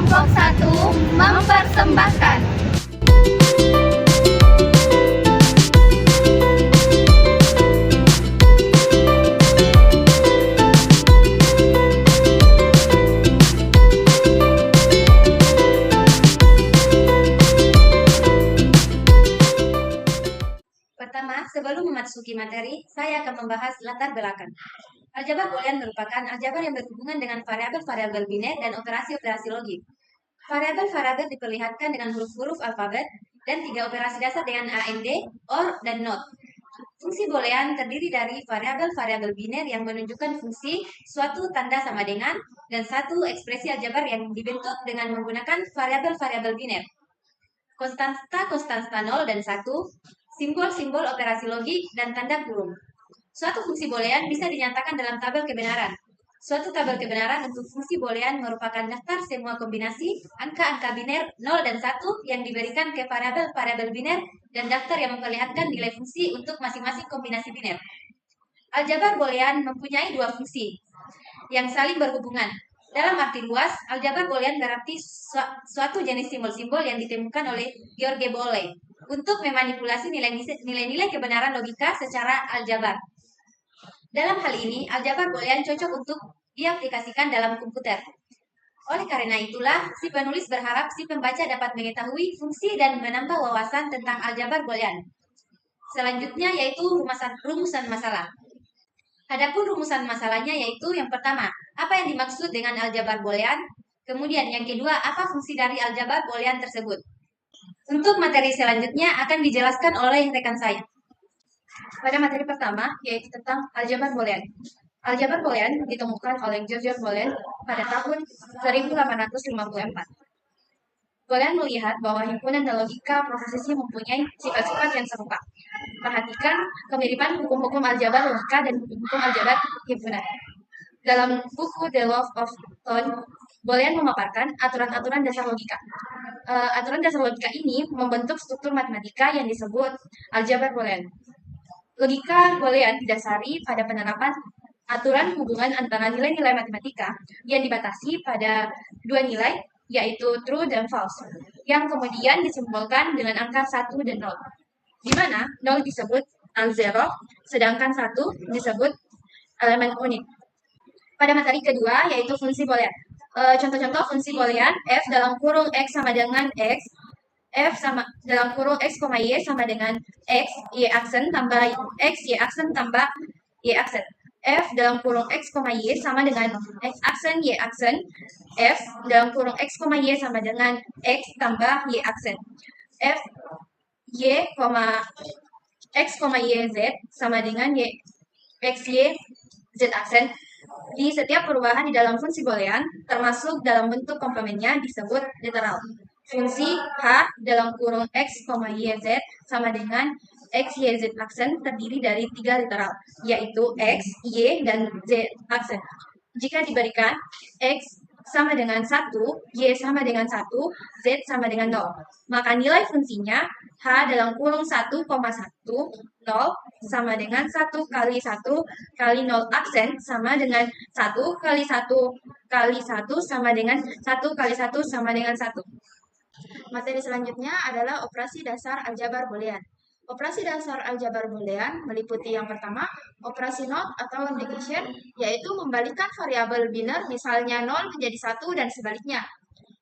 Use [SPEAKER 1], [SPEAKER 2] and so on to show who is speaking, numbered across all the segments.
[SPEAKER 1] Kelompok 1 mempersembahkan.
[SPEAKER 2] Pertama, sebelum memasuki materi, saya akan membahas latar belakang. Aljabar Boolean merupakan aljabar yang berhubungan dengan variabel-variabel biner dan operasi-operasi logik. Variabel-variabel diperlihatkan dengan huruf-huruf alfabet dan 3 operasi dasar dengan AND, OR, dan NOT. Fungsi Boolean terdiri dari variabel-variabel biner yang menunjukkan fungsi suatu tanda sama dengan dan satu ekspresi aljabar yang dibentuk dengan menggunakan variabel-variabel biner. Konstanta 0 dan 1, simbol-simbol operasi logik, dan tanda kurung. Suatu fungsi Boolean bisa dinyatakan dalam tabel kebenaran. Suatu tabel kebenaran untuk fungsi Boolean merupakan daftar semua kombinasi angka-angka biner 0 dan 1 yang diberikan ke variabel-variabel biner dan daftar yang memperlihatkan nilai fungsi untuk masing-masing kombinasi biner. Aljabar Boolean mempunyai dua fungsi yang saling berhubungan. Dalam arti luas, aljabar Boolean berarti suatu jenis simbol-simbol yang ditemukan oleh George Boole untuk memanipulasi nilai-nilai kebenaran logika secara aljabar. Dalam hal ini, aljabar Boolean cocok untuk diaplikasikan dalam komputer. Oleh karena itulah, si penulis berharap si pembaca dapat mengetahui fungsi dan menambah wawasan tentang aljabar Boolean. Selanjutnya yaitu rumusan masalah. Adapun rumusan masalahnya yaitu yang pertama, apa yang dimaksud dengan aljabar Boolean? Kemudian yang kedua, apa fungsi dari aljabar Boolean tersebut? Untuk materi selanjutnya akan dijelaskan oleh rekan saya. Pada materi pertama, yaitu tentang aljabar Boolean. Aljabar Boolean ditemukan oleh George Boole pada tahun 1854. Boolean melihat bahwa himpunan dan logika prosesnya mempunyai sifat-sifat yang serupa. Perhatikan kemiripan hukum-hukum aljabar logika dan hukum aljabar himpunan. Dalam buku The Law of Tone, Boolean memaparkan aturan-aturan dasar logika. Aturan dasar logika ini membentuk struktur matematika yang disebut aljabar Boolean. Logika Boolean didasari pada penerapan aturan hubungan antara nilai-nilai matematika yang dibatasi pada dua nilai, yaitu true dan false, yang kemudian disimbolkan dengan angka 1 dan 0, di mana 0 disebut non-zero, sedangkan 1 disebut elemen unik. Pada materi kedua, yaitu fungsi Boolean. Contoh-contoh fungsi Boolean, f dalam kurung x sama dengan x, f sama dalam kurung x, y sama dengan x, y aksen tambah x, y aksen tambah y aksen. F dalam kurung x, y sama dengan x aksen, y aksen. F dalam kurung x, y sama dengan x tambah y aksen. F y, x, y, z sama dengan y, x, y, z aksen. Di setiap perubahan di dalam fungsi Boolean, termasuk dalam bentuk komplemennya disebut literal. Fungsi h dalam kurung x, y, z sama dengan x, y, z aksen terdiri dari 3 literal, yaitu x, y, dan z aksen. Jika diberikan x sama dengan 1, y sama dengan 1, z sama dengan 0, maka nilai fungsinya h dalam kurung 1,1, 0 sama dengan 1 kali 1 kali 0 aksen sama dengan 1 kali 1 kali 1 sama dengan 1 kali 1 sama dengan 1.
[SPEAKER 1] Materi selanjutnya adalah operasi dasar aljabar Boolean. Operasi dasar aljabar Boolean meliputi yang pertama, operasi not atau negation, yaitu membalikan variabel biner misalnya 0 menjadi 1 dan sebaliknya.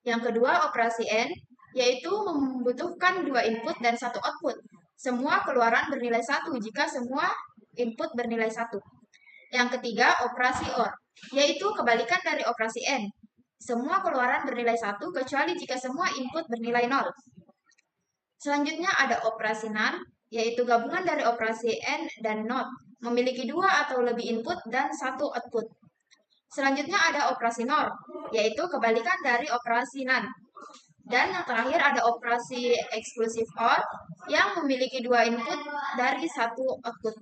[SPEAKER 1] Yang kedua, operasi AND, yaitu membutuhkan 2 input dan 1 output. Semua keluaran bernilai 1 jika semua input bernilai 1. Yang ketiga, operasi OR, yaitu kebalikan dari operasi AND. Semua keluaran bernilai 1 kecuali jika semua input bernilai 0. Selanjutnya ada operasi NAND, yaitu gabungan dari operasi AND dan NOT, memiliki 2 atau lebih input dan 1 output. Selanjutnya ada operasi NOR, yaitu kebalikan dari operasi NAND. Dan yang terakhir ada operasi eksklusif OR, yang memiliki 2 input dari 1 output.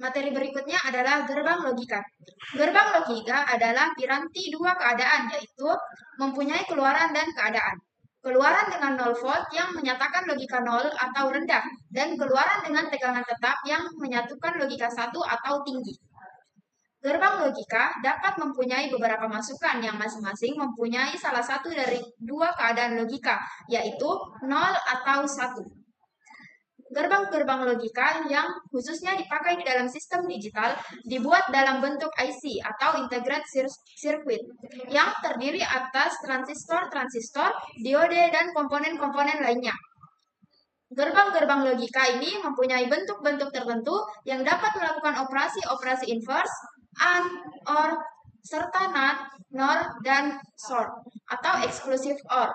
[SPEAKER 1] Materi berikutnya adalah gerbang logika. Gerbang logika adalah piranti 2 keadaan, yaitu mempunyai keluaran dan keadaan. Keluaran dengan 0 volt yang menyatakan logika 0 atau rendah, dan keluaran dengan tegangan tetap yang menyatukan logika 1 atau tinggi. Gerbang logika dapat mempunyai beberapa masukan yang masing-masing mempunyai salah satu dari dua keadaan logika, yaitu 0 atau 1. Gerbang-gerbang logika yang khususnya dipakai di dalam sistem digital dibuat dalam bentuk IC atau Integrated Circuit yang terdiri atas transistor-transistor, diode, dan komponen-komponen lainnya. Gerbang-gerbang logika ini mempunyai bentuk-bentuk tertentu yang dapat melakukan operasi-operasi inverse, AND, OR, serta NAND, NOR, dan SOR, atau exclusive OR.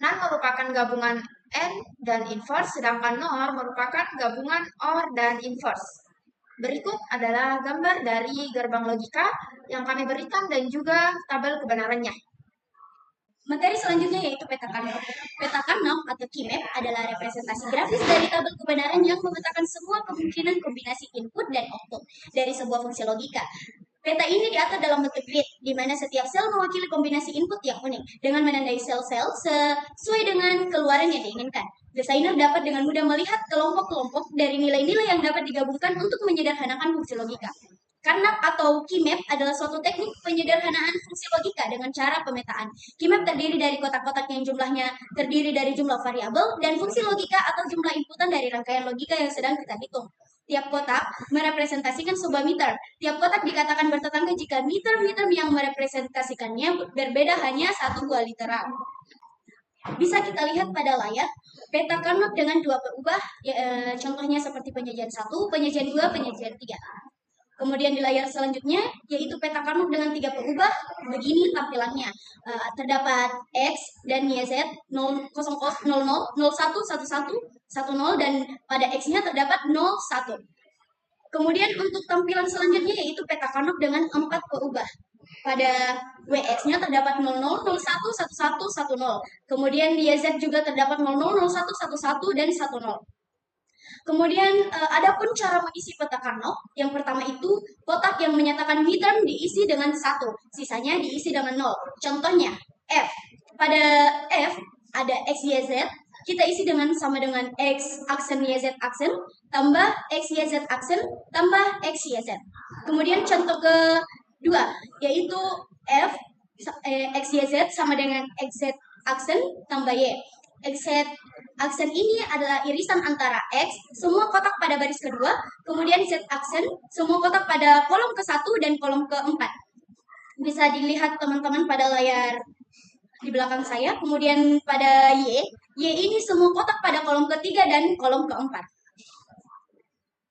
[SPEAKER 1] NAND merupakan gabungan AND dan inverse, sedangkan NOR merupakan gabungan OR dan inverse. Berikut adalah gambar dari gerbang logika yang kami berikan dan juga tabel kebenarannya.
[SPEAKER 3] Materi selanjutnya yaitu peta Carnot. Peta Carnot atau Key-map adalah representasi grafis dari tabel kebenaran yang memetakan semua kemungkinan kombinasi input dan output dari sebuah fungsi logika. Peta ini diatur dalam bentuk grid, di mana setiap sel mewakili kombinasi input yang unik, dengan menandai sel-sel sesuai dengan keluaran yang diinginkan. Desainer dapat dengan mudah melihat kelompok-kelompok dari nilai-nilai yang dapat digabungkan untuk menyederhanakan fungsi logika. Carnot atau Key-map adalah suatu teknik penyederhanaan fungsi logika dengan cara pemetaan. Key-map terdiri dari kotak-kotak yang jumlahnya terdiri dari jumlah variabel dan fungsi logika atau jumlah inputan dari rangkaian logika yang sedang kita hitung. Tiap kotak merepresentasikan sebuah meter. Tiap kotak dikatakan bertetangga jika meter-meter yang merepresentasikannya berbeda hanya 1 buah literal. Bisa kita lihat pada layar peta Carnot dengan dua berubah, contohnya seperti penyajian 1, penyajian 2, penyajian 3. Kemudian di layar selanjutnya yaitu peta Carnot dengan 3 perubah, begini tampilannya. Terdapat X dan YZ 0, 0, 0, 0, 01, 11, 10 dan pada X-nya terdapat 0, 1. Kemudian untuk tampilan selanjutnya yaitu peta Carnot dengan 4 perubah. Pada WX-nya terdapat 00, 01, 11, 10. Kemudian di YZ juga terdapat 00, 01, 11 dan 10. Kemudian adapun cara mengisi peta Carnot, yang pertama itu kotak yang menyatakan midterm diisi dengan 1, sisanya diisi dengan 0. Contohnya F. Pada F ada X, Y, Z, kita isi sama dengan X aksen Y, Z aksen, tambah X, Y, Z aksen, tambah X, Y, Z. Kemudian contoh kedua, yaitu F, X, Y, Z sama dengan X, Z aksen, tambah Y. X, Z aksen ini adalah irisan antara X, semua kotak pada baris kedua, kemudian Z aksen, semua kotak pada kolom ke-1 dan kolom ke-4. Bisa dilihat teman-teman pada layar di belakang saya. Kemudian pada Y ini semua kotak pada kolom ke-3 dan kolom ke-4.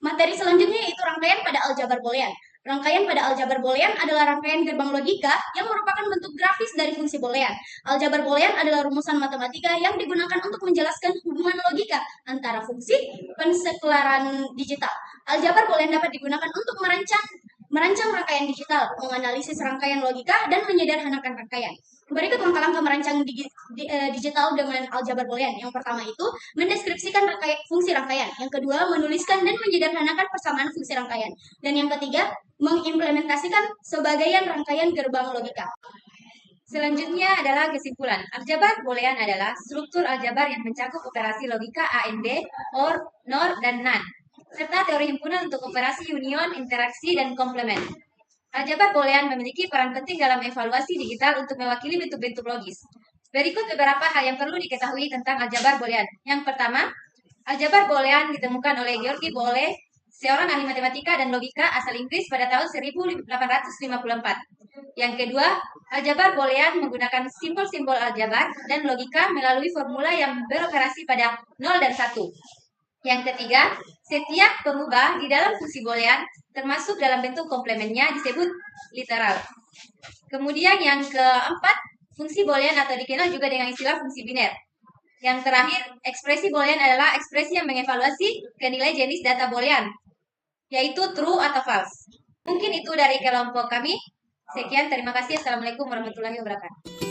[SPEAKER 3] Materi selanjutnya yaitu rangkaian pada aljabar boolean. Rangkaian pada aljabar boolean adalah rangkaian gerbang logika yang merupakan bentuk grafis dari fungsi boolean. Aljabar boolean adalah rumusan matematika yang digunakan untuk menjelaskan hubungan logika antara fungsi pensekelaran digital. Aljabar boolean dapat digunakan untuk merancang rangkaian digital, menganalisis rangkaian logika, dan menyederhanakan rangkaian. Berikut langkah-langkah merancang digital dengan aljabar boolean. Yang pertama itu mendeskripsikan fungsi rangkaian. Yang kedua, menuliskan dan menyederhanakan persamaan fungsi rangkaian. Dan yang ketiga, mengimplementasikan sebagian rangkaian gerbang logika.
[SPEAKER 2] Selanjutnya adalah kesimpulan. Aljabar boolean adalah struktur aljabar yang mencakup operasi logika AND, OR, NOR, dan NAND, serta teori himpunan untuk operasi union, interaksi, dan komplement. Aljabar boolean memiliki peran penting dalam evaluasi digital untuk mewakili bentuk-bentuk logis. Berikut beberapa hal yang perlu diketahui tentang aljabar boolean. Yang pertama, aljabar boolean ditemukan oleh Georgi Boole, seorang ahli matematika dan logika asal Inggris pada tahun 1854. Yang kedua, aljabar boolean menggunakan simbol-simbol aljabar dan logika melalui formula yang beroperasi pada 0 dan 1. Yang ketiga, setiap pengubah di dalam fungsi boolean termasuk dalam bentuk komplementnya disebut literal. Kemudian yang keempat, fungsi boolean atau dikenal juga dengan istilah fungsi biner. Yang terakhir, ekspresi boolean adalah ekspresi yang mengevaluasi ke nilai jenis data boolean, yaitu true atau false. Mungkin itu dari kelompok kami. Sekian, terima kasih. Assalamualaikum warahmatullahi wabarakatuh.